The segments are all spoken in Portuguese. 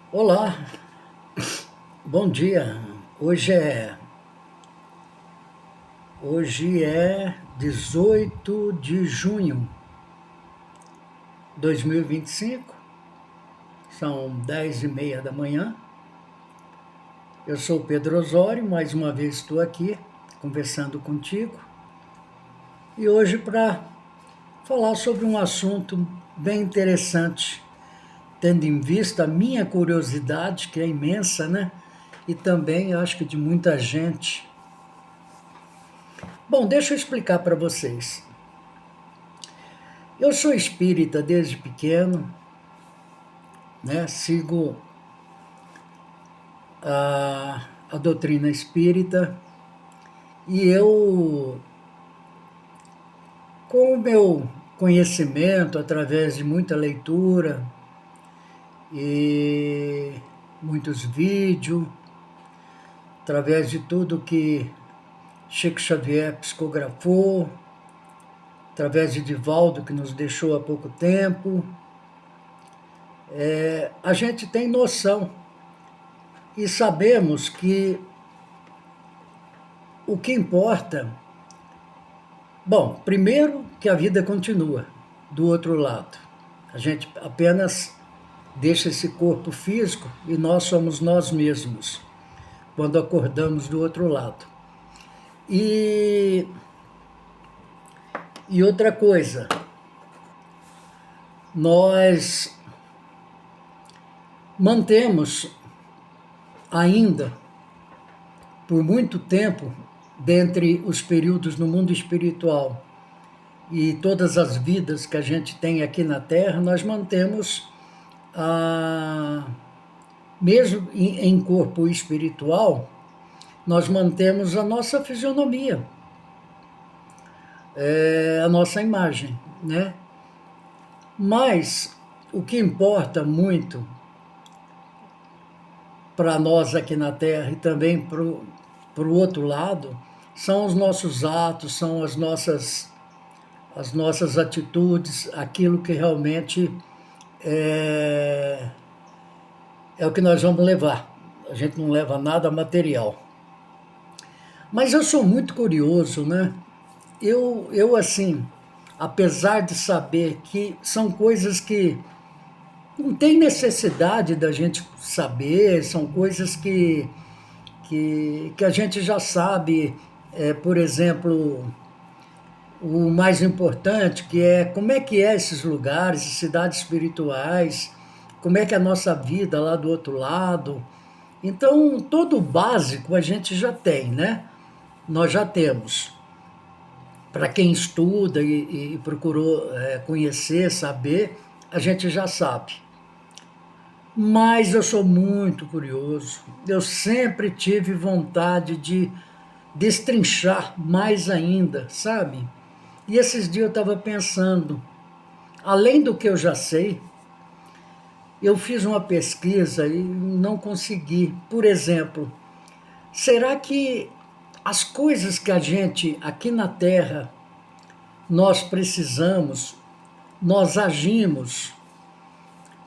Olá, bom dia. Hoje é hoje é 18 de junho de 2025. São 10h30 da manhã. Eu sou o Pedro Osório, mais uma vez estou aqui conversando contigo. E hoje para falar sobre um assunto bem interessante, tendo em vista a minha curiosidade, que é imensa, né? E também acho que de muita gente. Bom, deixa eu explicar para vocês. Eu sou espírita desde pequeno, né? Sigo a doutrina espírita e eu, com o meu conhecimento, através de muita leitura e muitos vídeos, através de tudo que Chico Xavier psicografou, através de Divaldo, que nos deixou há pouco tempo, a gente tem noção e sabemos que o que importa, bom, primeiro que a vida continua do outro lado. A gente apenas deixa esse corpo físico e nós somos nós mesmos quando acordamos do outro lado. E outra coisa, nós mantemos ainda por muito tempo, dentre os períodos no mundo espiritual e todas as vidas que a gente tem aqui na Terra, nós mantemos, mesmo em corpo espiritual, nós mantemos a nossa fisionomia, a nossa imagem, né? Mas o que importa muito para nós aqui na Terra e também para o outro lado, são os nossos atos, são as nossas atitudes, aquilo que realmente é o que nós vamos levar. A gente não leva nada material. Mas eu sou muito curioso, né? Eu assim, apesar de saber que são coisas que não tem necessidade da gente saber, são coisas que a gente já sabe, por exemplo, o mais importante, que é como é que é esses lugares, cidades espirituais, como é que é a nossa vida lá do outro lado. Então, todo o básico a gente já tem, né? Nós já temos. Para quem estuda e procurou conhecer, saber, a gente já sabe. Mas eu sou muito curioso. Eu sempre tive vontade de destrinchar mais ainda, sabe? E esses dias eu estava pensando, além do que eu já sei, eu fiz uma pesquisa e não consegui. Por exemplo, será que as coisas que a gente aqui na Terra nós precisamos, nós agimos,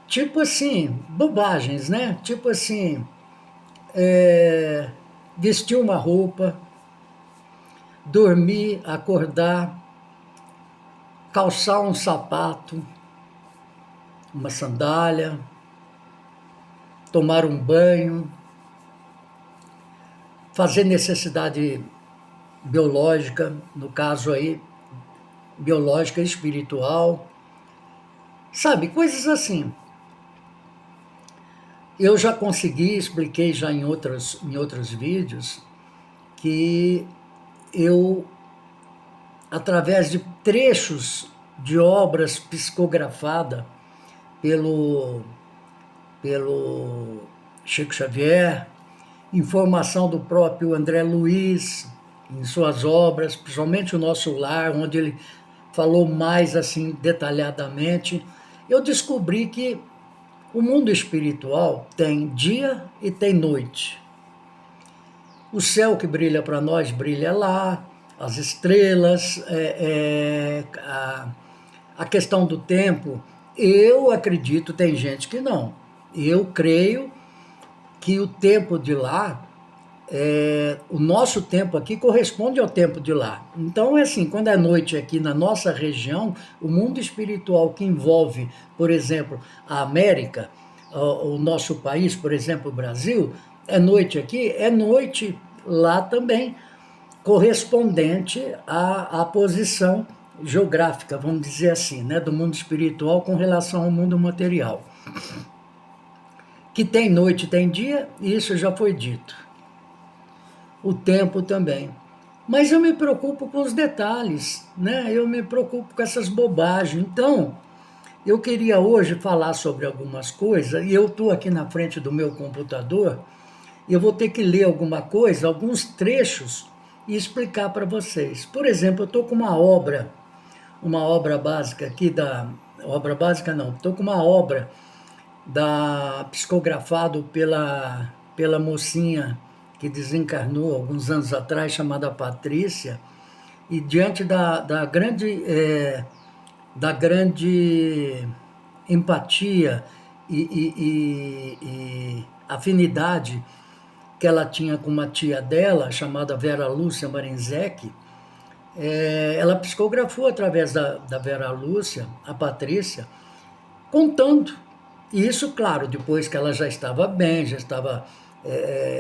tipo assim, bobagens, né? Tipo assim, vestir uma roupa, dormir, acordar, calçar um sapato, uma sandália, tomar um banho, fazer necessidade biológica, no caso aí, biológica e espiritual, sabe, coisas assim. Eu já consegui, expliquei já em outros vídeos, que eu, através de trechos de obras psicografadas pelo Chico Xavier, informação do próprio André Luiz em suas obras, principalmente o Nosso Lar, onde ele falou mais assim detalhadamente, eu descobri que o mundo espiritual tem dia e tem noite. O céu que brilha para nós brilha lá, as estrelas, a questão do tempo, eu acredito, tem gente que não. Eu creio que o tempo de lá, o nosso tempo aqui corresponde ao tempo de lá. Então, é assim, quando é noite aqui na nossa região, o mundo espiritual que envolve, por exemplo, a América, o nosso país, por exemplo, o Brasil, é noite aqui, é noite lá também, correspondente à posição geográfica, vamos dizer assim, né, do mundo espiritual com relação ao mundo material. Que tem noite, tem dia, e isso já foi dito. O tempo também. Mas eu me preocupo com os detalhes, né? Eu me preocupo com essas bobagens. Então, eu queria hoje falar sobre algumas coisas, e eu estou aqui na frente do meu computador, e eu vou ter que ler alguma coisa, alguns trechos, e explicar para vocês. Por exemplo, eu estou com uma obra básica aqui obra básica não, estou com uma obra psicografado pela mocinha que desencarnou alguns anos atrás, chamada Patrícia, e diante da grande empatia e afinidade que ela tinha com uma tia dela, chamada Vera Lúcia Marinzec, ela psicografou através da Vera Lúcia, a Patrícia, contando. E isso, claro, depois que ela já estava bem, já estava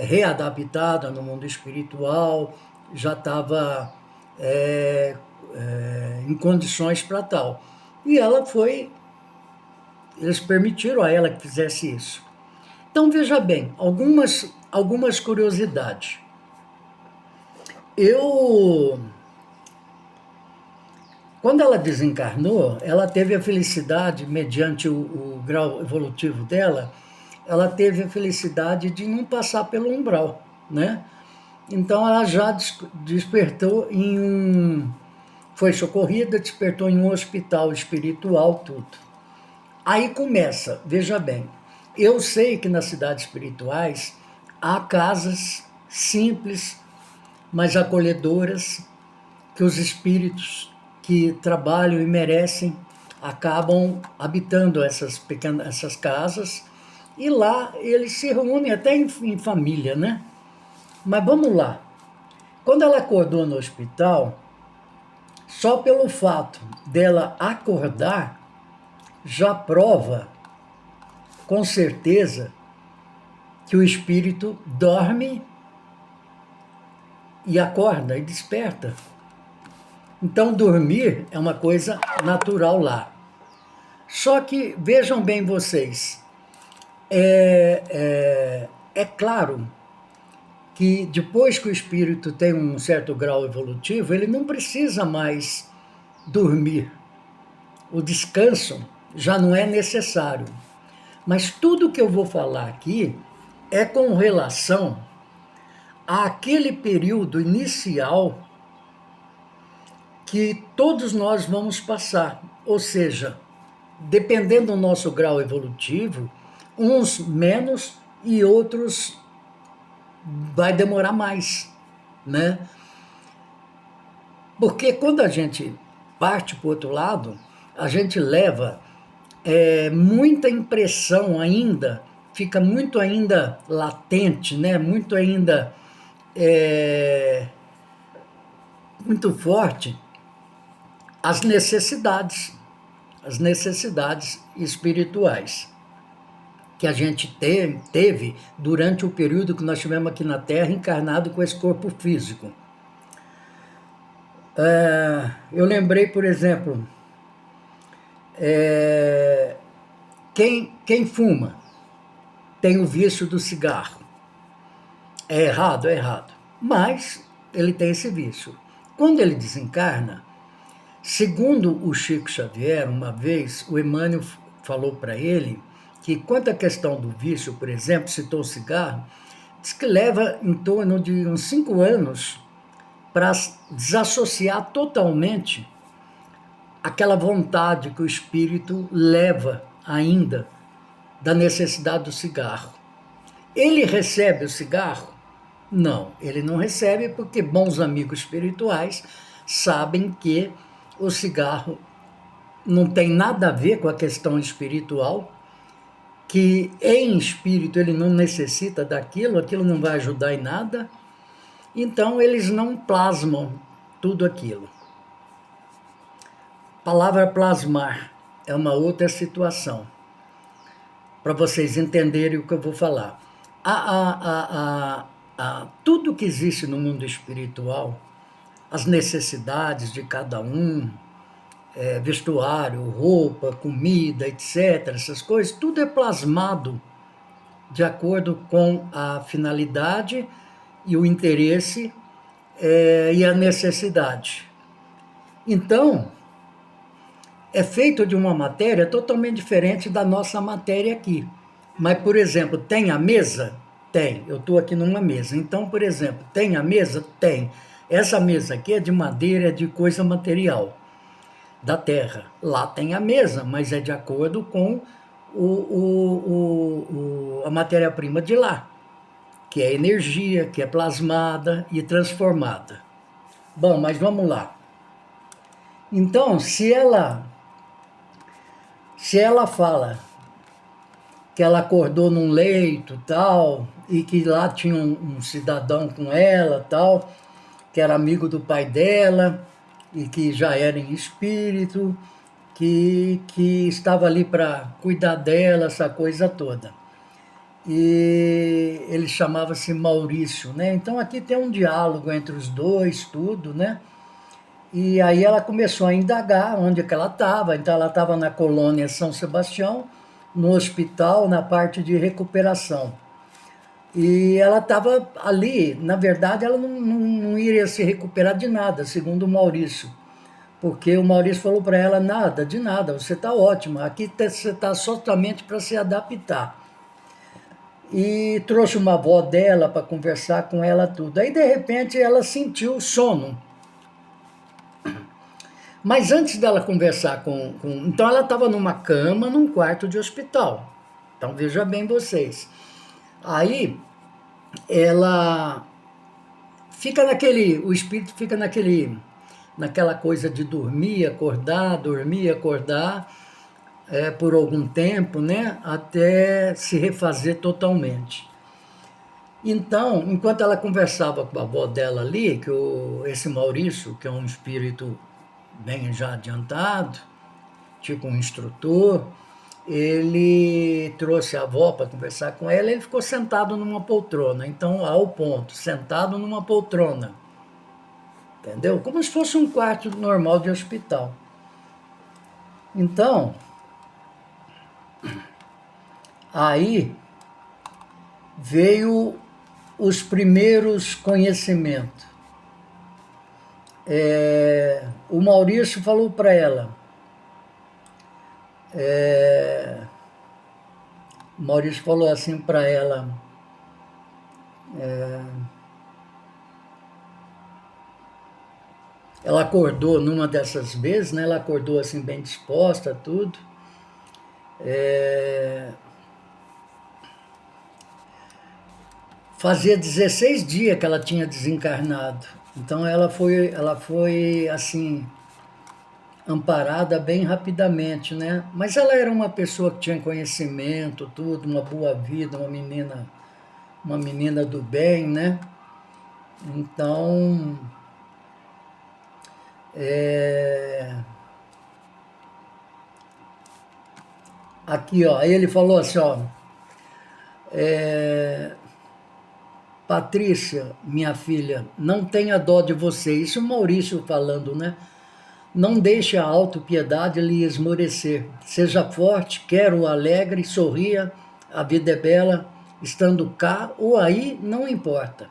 readaptada no mundo espiritual, já estava em condições para tal. E eles permitiram a ela que fizesse isso. Então, veja bem, algumas curiosidades. Quando ela desencarnou, ela teve a felicidade, mediante o grau evolutivo dela, ela teve a felicidade de não passar pelo umbral, né? Então ela já despertou foi socorrida, despertou em um hospital espiritual, tudo. Aí começa, veja bem, eu sei que nas cidades espirituais há casas simples, mas acolhedoras, que os espíritos que trabalham e merecem acabam habitando essas casas, e lá eles se reúnem até em família, né? Mas vamos lá. Quando ela acordou no hospital, só pelo fato dela acordar, já prova, com certeza, que o espírito dorme e acorda e desperta. Então, dormir é uma coisa natural lá. Só que, vejam bem vocês, é claro que depois que o espírito tem um certo grau evolutivo, ele não precisa mais dormir. O descanso já não é necessário. Mas tudo que eu vou falar aqui é com relação àquele período inicial que todos nós vamos passar. Ou seja, dependendo do nosso grau evolutivo, uns menos e outros vai demorar mais, né? Porque quando a gente parte para o outro lado, a gente leva muita impressão ainda, fica muito ainda latente, né? Muito ainda muito forte as necessidades espirituais que a gente teve durante o período que nós tivemos aqui na Terra, encarnado com esse corpo físico. Eu lembrei, por exemplo, quem fuma tem o vício do cigarro. É errado? É errado. Mas ele tem esse vício. Quando ele desencarna, segundo o Chico Xavier, uma vez, o Emmanuel falou para ele que, quanto à questão do vício, por exemplo, citou o cigarro, diz que leva em torno de uns 5 anos para desassociar totalmente aquela vontade que o espírito leva ainda da necessidade do cigarro. Ele recebe o cigarro? Não, ele não recebe, porque bons amigos espirituais sabem que o cigarro não tem nada a ver com a questão espiritual, que em espírito ele não necessita daquilo, aquilo não vai ajudar em nada, então eles não plasmam tudo aquilo. A palavra plasmar é uma outra situação, para vocês entenderem o que eu vou falar. Tudo que existe no mundo espiritual, as necessidades de cada um, vestuário, roupa, comida, etc., essas coisas, tudo é plasmado de acordo com a finalidade e o interesse e a necessidade. Então, é feito de uma matéria totalmente diferente da nossa matéria aqui. Mas, por exemplo, tem a mesa? Tem. Eu estou aqui numa mesa. Então, por exemplo, tem a mesa? Tem. Essa mesa aqui é de madeira, é de coisa material da terra. Lá tem a mesa, mas é de acordo com a matéria-prima de lá, que é energia, que é plasmada e transformada. Bom, mas vamos lá. Então, se ela fala que ela acordou num leito, tal, e que lá tinha um cidadão com ela, tal, que era amigo do pai dela, e que já era em espírito, que estava ali para cuidar dela, essa coisa toda. E ele chamava-se Maurício, né? Então aqui tem um diálogo entre os dois, tudo, né? E aí ela começou a indagar onde é que ela estava. Então ela estava na colônia São Sebastião, no hospital, na parte de recuperação. E ela estava ali, na verdade, ela não iria se recuperar de nada, segundo o Maurício. Porque o Maurício falou para ela, nada, de nada, você está ótima, aqui você está somente para se adaptar. E trouxe uma avó dela para conversar com ela tudo. Aí, de repente, ela sentiu sono. Mas antes dela conversar então ela estava numa cama, num quarto de hospital. Então veja bem vocês. Aí ela fica o espírito fica naquela coisa de dormir, acordar, por algum tempo, né? Até se refazer totalmente. Então, enquanto ela conversava com a avó dela ali, que esse Maurício, que é um espírito bem já adiantado, tipo um instrutor, ele trouxe a avó para conversar com ela, ele ficou sentado numa poltrona. Então, ao ponto, sentado numa poltrona. Entendeu? Como se fosse um quarto normal de hospital. Então, aí veio os primeiros conhecimentos. O Maurício falou para ela, o Maurício falou assim para ela, ela acordou numa dessas vezes, né? Ela acordou assim bem disposta, tudo. Fazia 16 dias que ela tinha desencarnado. Então ela foi assim, amparada bem rapidamente, né? Mas ela era uma pessoa que tinha conhecimento, tudo, uma boa vida, uma menina do bem, né? Então, aqui, ó, aí ele falou assim, ó, Patrícia, minha filha, não tenha dó de você. Isso é o Maurício falando, né? Não deixe a autopiedade lhe esmorecer. Seja forte, quero alegre, sorria, a vida é bela, estando cá ou aí, não importa.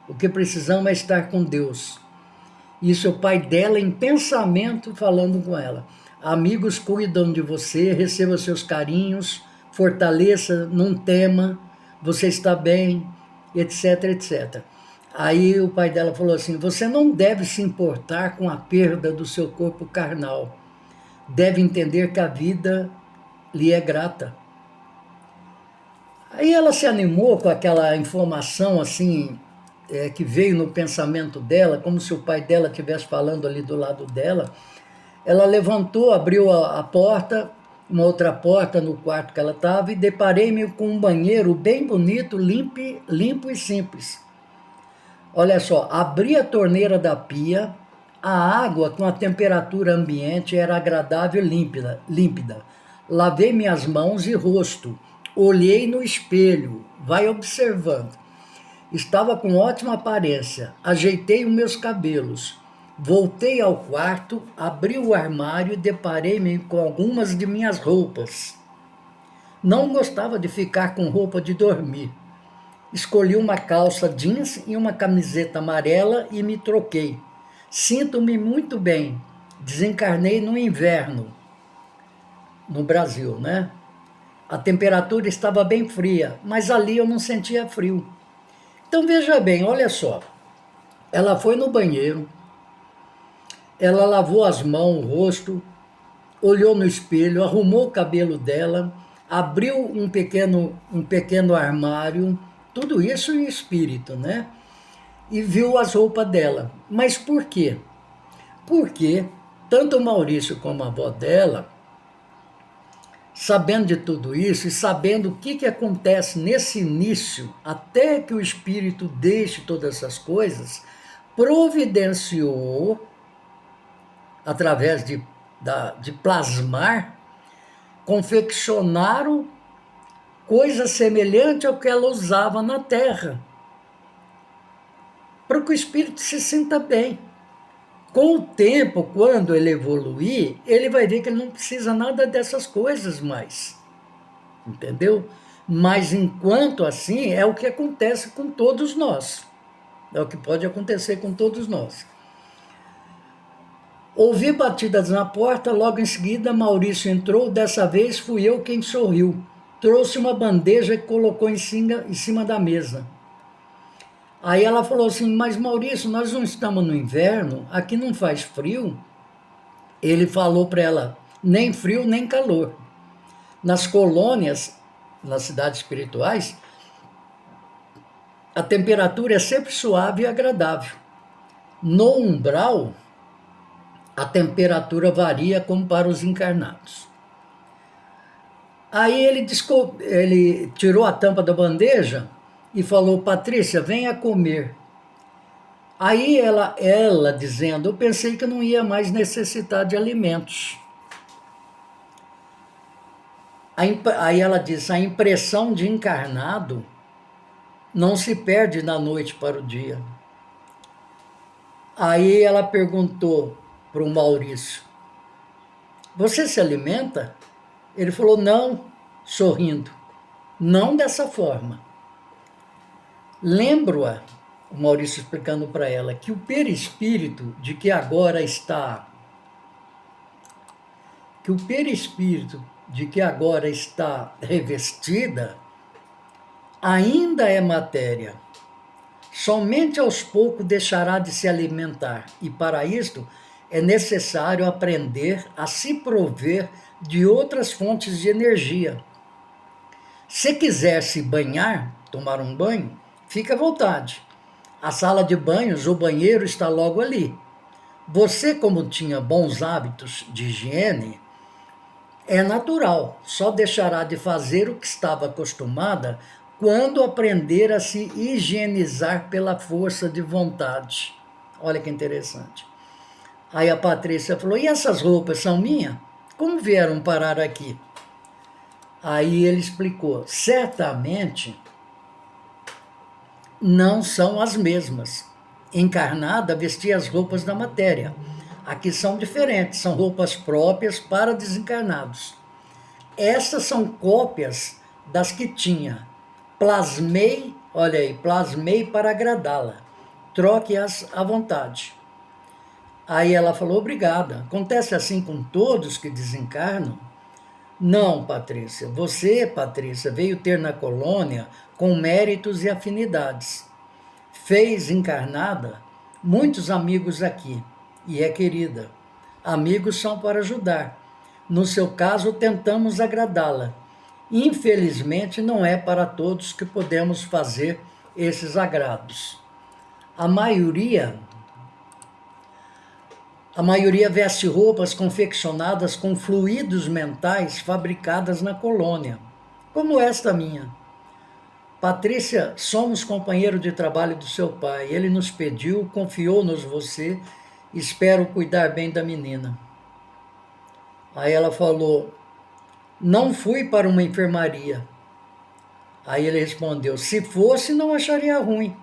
O que precisamos é estar com Deus. Isso é o pai dela em pensamento falando com ela. Amigos cuidam de você, receba seus carinhos, fortaleça, não tema, você está bem, etc, etc. Aí o pai dela falou assim, você não deve se importar com a perda do seu corpo carnal. Deve entender que a vida lhe é grata. Aí ela se animou com aquela informação assim, que veio no pensamento dela, como se o pai dela estivesse falando ali do lado dela. Ela levantou, abriu a porta uma outra porta no quarto que ela estava e deparei-me com um banheiro bem bonito, limpo e simples. Olha só, abri a torneira da pia, a água com a temperatura ambiente era agradável e límpida. Lavei minhas mãos e rosto, olhei no espelho, vai observando. Estava com ótima aparência, ajeitei os meus cabelos. Voltei ao quarto, abri o armário e deparei-me com algumas de minhas roupas. Não gostava de ficar com roupa de dormir. Escolhi uma calça jeans e uma camiseta amarela e me troquei. Sinto-me muito bem. Desencarnei no inverno, no Brasil, né? A temperatura estava bem fria, mas ali eu não sentia frio. Então veja bem, olha só. Ela foi no banheiro, ela lavou as mãos, o rosto, olhou no espelho, arrumou o cabelo dela, abriu um pequeno armário, tudo isso em espírito, né? E viu as roupas dela. Mas por quê? Porque tanto o Maurício como a avó dela, sabendo de tudo isso e sabendo o que acontece nesse início, até que o espírito deixe todas essas coisas, providenciou, através de plasmar, confeccionaram coisa semelhante ao que ela usava na Terra, para que o espírito se sinta bem. Com o tempo, quando ele evoluir, ele vai ver que ele não precisa nada dessas coisas mais. Entendeu? Mas enquanto assim, é o que acontece com todos nós. É o que pode acontecer com todos nós. Ouvi batidas na porta, logo em seguida Maurício entrou, dessa vez fui eu quem sorriu. Trouxe uma bandeja e colocou em cima da mesa. Aí ela falou assim, mas Maurício, nós não estamos no inverno, aqui não faz frio. Ele falou para ela, nem frio nem calor. Nas colônias, nas cidades espirituais, a temperatura é sempre suave e agradável. No umbral, a temperatura varia como para os encarnados. Aí ele tirou a tampa da bandeja e falou, Patrícia, venha comer. Aí ela dizendo, eu pensei que eu não ia mais necessitar de alimentos. Aí ela disse, a impressão de encarnado não se perde da noite para o dia. Aí ela perguntou para o Maurício, você se alimenta? Ele falou, não, sorrindo, não dessa forma. Lembro-a, o Maurício explicando para ela, que o perispírito de que agora está revestida ainda é matéria. Somente aos poucos deixará de se alimentar e para isto é necessário aprender a se prover de outras fontes de energia. Se quiser se banhar, tomar um banho, fique à vontade. A sala de banhos ou banheiro está logo ali. Você, como tinha bons hábitos de higiene, é natural, só deixará de fazer o que estava acostumada quando aprender a se higienizar pela força de vontade. Olha que interessante. Aí a Patrícia falou, e essas roupas são minhas? Como vieram parar aqui? Aí ele explicou, certamente não são as mesmas. Encarnada vestia as roupas da matéria. Aqui são diferentes, são roupas próprias para desencarnados. Essas são cópias das que tinha. Plasmei para agradá-la. Troque-as à vontade. Aí ela falou, obrigada. Acontece assim com todos que desencarnam? Não, Patrícia. Você, Patrícia, veio ter na colônia com méritos e afinidades. Fez encarnada muitos amigos aqui e é querida. Amigos são para ajudar. No seu caso, tentamos agradá-la. Infelizmente, não é para todos que podemos fazer esses agrados. A maioria A maioria veste roupas confeccionadas com fluidos mentais fabricadas na colônia, como esta minha. Patrícia, somos companheiro de trabalho do seu pai. Ele nos pediu, confiou-nos você. Espero cuidar bem da menina. Aí ela falou, não fui para uma enfermaria. Aí ele respondeu, se fosse, não acharia ruim.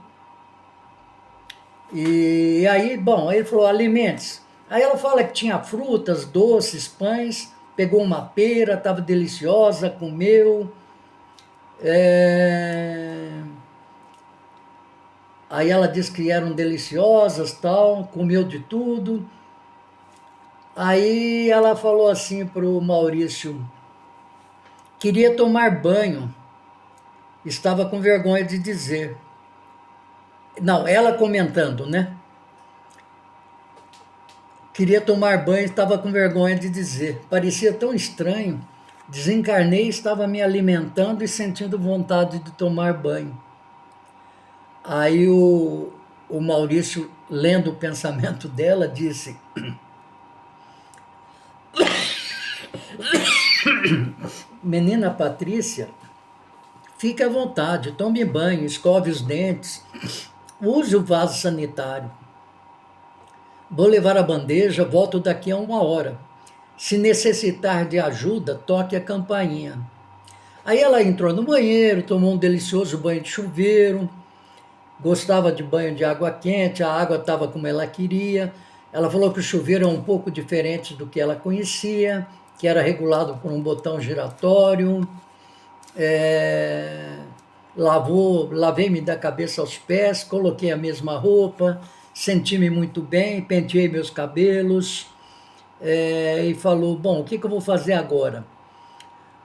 E aí, bom, aí ele falou, alimente-se. Aí ela fala que tinha frutas, doces, pães, pegou uma pera, estava deliciosa, comeu. Aí ela disse que eram deliciosas, tal, comeu de tudo. Aí ela falou assim para o Maurício, queria tomar banho, estava com vergonha de dizer. Não, ela comentando, né? Queria tomar banho, estava com vergonha de dizer. Parecia tão estranho. Desencarnei, estava me alimentando e sentindo vontade de tomar banho. Aí o Maurício, lendo o pensamento dela, disse, menina Patrícia, fique à vontade, tome banho, escove os dentes, use o vaso sanitário. Vou levar a bandeja, volto daqui a 1 hora. Se necessitar de ajuda, toque a campainha. Aí ela entrou no banheiro, tomou um delicioso banho de chuveiro, gostava de banho de água quente, a água estava como ela queria. Ela falou que o chuveiro é um pouco diferente do que ela conhecia, que era regulado por um botão giratório. Lavei-me da cabeça aos pés, coloquei a mesma roupa, senti-me muito bem, penteei meus cabelos, e falou, bom, o que eu vou fazer agora?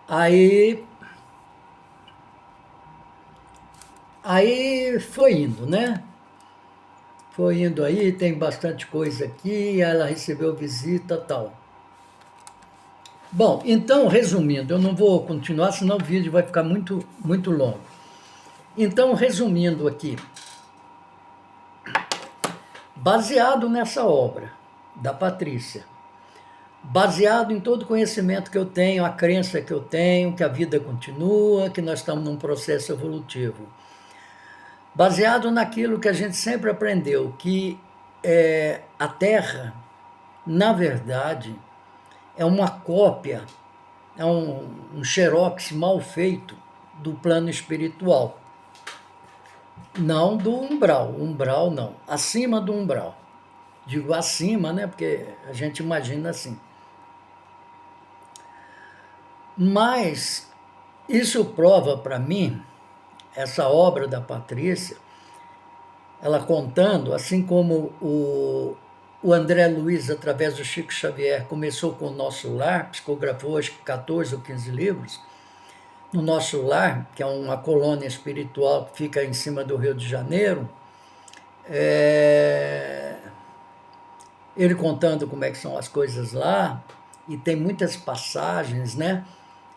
Aí foi indo, né? Foi indo aí, tem bastante coisa aqui, ela recebeu visita e tal. Bom, então, resumindo, eu não vou continuar, senão o vídeo vai ficar muito, muito longo. Então, resumindo aqui, baseado nessa obra da Patrícia, baseado em todo o conhecimento que eu tenho, a crença que eu tenho, que a vida continua, que nós estamos num processo evolutivo, baseado naquilo que a gente sempre aprendeu, que a Terra, na verdade, é uma cópia, é um xerox mal feito do plano espiritual. Não do umbral, umbral não, acima do umbral. Digo acima, né, porque a gente imagina assim. Mas isso prova para mim, essa obra da Patrícia, ela contando, assim como o André Luiz, através do Chico Xavier, começou com o Nosso Lar, psicografou acho que 14 ou 15 livros, no Nosso Lar, que é uma colônia espiritual que fica em cima do Rio de Janeiro, ele contando como é que são as coisas lá, e tem muitas passagens, né,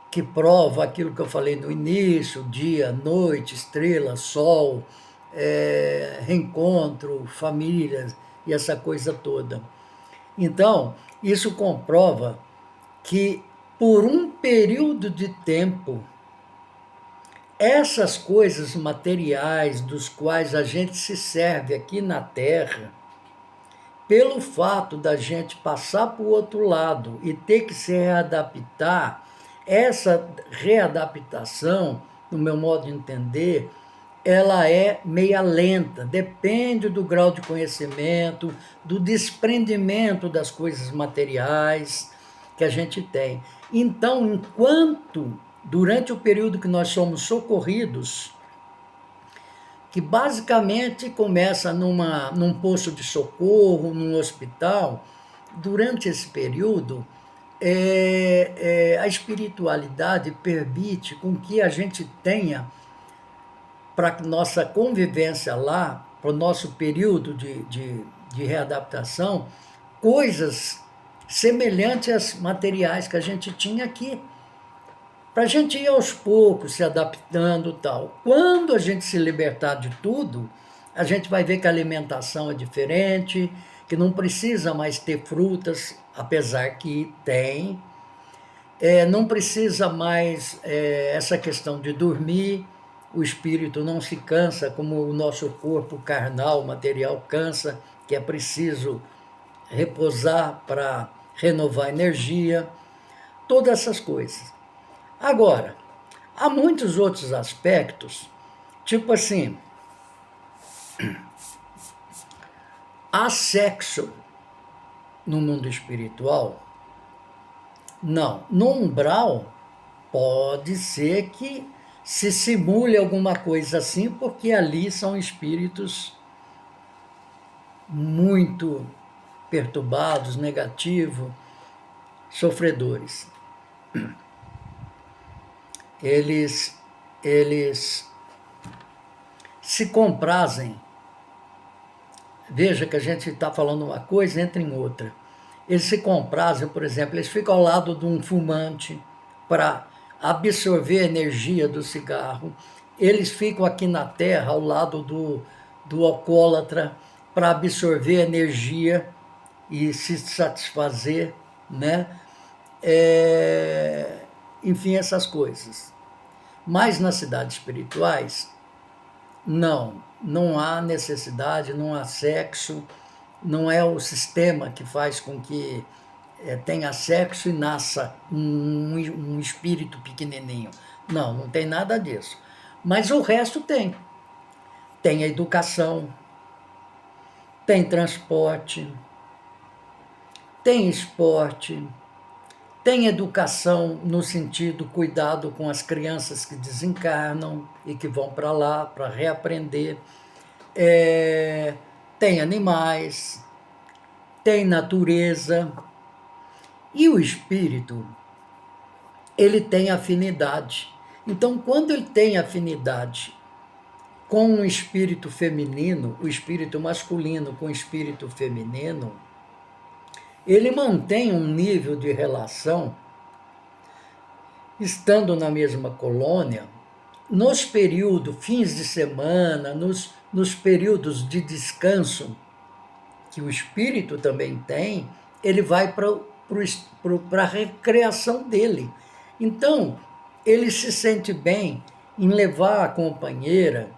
que prova aquilo que eu falei no início, dia, noite, estrela, sol, reencontro, famílias e essa coisa toda. Então, isso comprova que por um período de tempo, essas coisas materiais dos quais a gente se serve aqui na Terra, pelo fato da gente passar para o outro lado e ter que se readaptar, essa readaptação, no meu modo de entender, ela é meia lenta, depende do grau de conhecimento, do desprendimento das coisas materiais que a gente tem. Então, durante o período que nós somos socorridos, que basicamente começa num posto de socorro, num hospital, durante esse período, a espiritualidade permite com que a gente tenha, para nossa convivência lá, para o nosso período de readaptação, coisas semelhantes às materiais que a gente tinha aqui, para a gente ir aos poucos se adaptando e tal. Quando a gente se libertar de tudo, a gente vai ver que a alimentação é diferente, que não precisa mais ter frutas, apesar que tem. Não precisa mais essa questão de dormir, o espírito não se cansa como o nosso corpo carnal, material cansa, que é preciso repousar para renovar a energia, todas essas coisas. Agora, há muitos outros aspectos, tipo assim, há sexo no mundo espiritual? Não. No umbral, pode ser que se simule alguma coisa assim, porque ali são espíritos muito perturbados, negativos, sofredores. Eles se comprazem. Veja que a gente está falando uma coisa, entra em outra. Eles se comprazem, por exemplo, eles ficam ao lado de um fumante para absorver a energia do cigarro. Eles ficam aqui na Terra ao lado do alcoólatra para absorver a energia e se satisfazer, né? Enfim, essas coisas. Mas nas cidades espirituais, não há necessidade, não há sexo, não é o sistema que faz com que tenha sexo e nasça um espírito pequenininho. Não tem nada disso. Mas o resto tem. Tem a educação, tem transporte, tem esporte, tem educação no sentido cuidado com as crianças que desencarnam e que vão para lá para reaprender. Tem animais, tem natureza. E o espírito, ele tem afinidade. Então, quando ele tem afinidade com um espírito feminino, o espírito masculino com o espírito feminino, ele mantém um nível de relação, estando na mesma colônia, nos períodos, fins de semana, nos períodos de descanso, que o espírito também tem, ele vai para a recreação dele. Então, ele se sente bem em levar a companheira,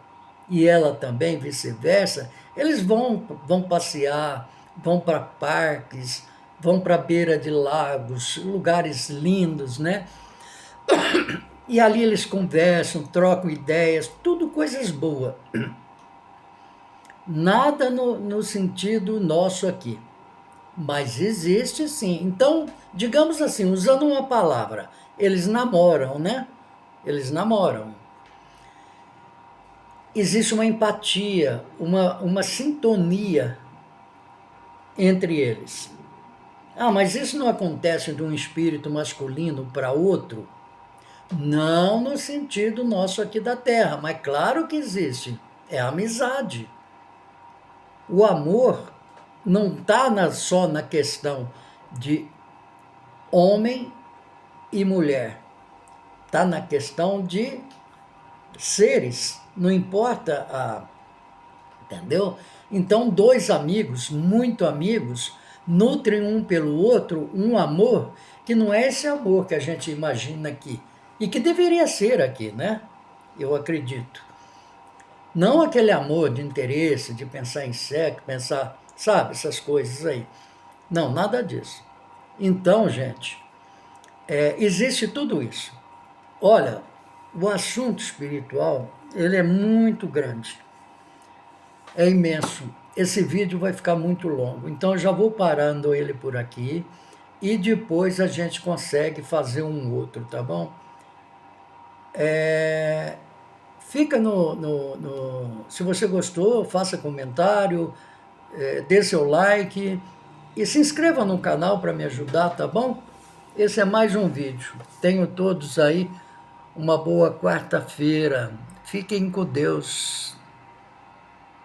e ela também, vice-versa. Eles vão passear, vão para parques, vão para a beira de lagos, lugares lindos, né? E ali eles conversam, trocam ideias, tudo coisas boas. Nada no sentido nosso aqui. Mas existe sim. Então, digamos assim, usando uma palavra, eles namoram, né? Eles namoram. Existe uma empatia, uma sintonia entre eles. Mas isso não acontece de um espírito masculino para outro? Não no sentido nosso aqui da Terra, mas claro que existe. É a amizade. O amor não está só na questão de homem e mulher. Está na questão de seres. Não importa entendeu? Então, dois amigos, muito amigos, nutrem um pelo outro um amor que não é esse amor que a gente imagina aqui. E que deveria ser aqui, né? Eu acredito. Não aquele amor de interesse, de pensar em sexo, pensar, sabe, essas coisas aí. Não, nada disso. Então, gente, existe tudo isso. Olha, o assunto espiritual, ele é muito grande. É imenso. Esse vídeo vai ficar muito longo. Então, eu já vou parando ele por aqui e depois a gente consegue fazer um outro, tá bom? Fica se você gostou, faça comentário, dê seu like e se inscreva no canal para me ajudar, tá bom? Esse é mais um vídeo. Tenho todos aí uma boa quarta-feira. Fiquem com Deus.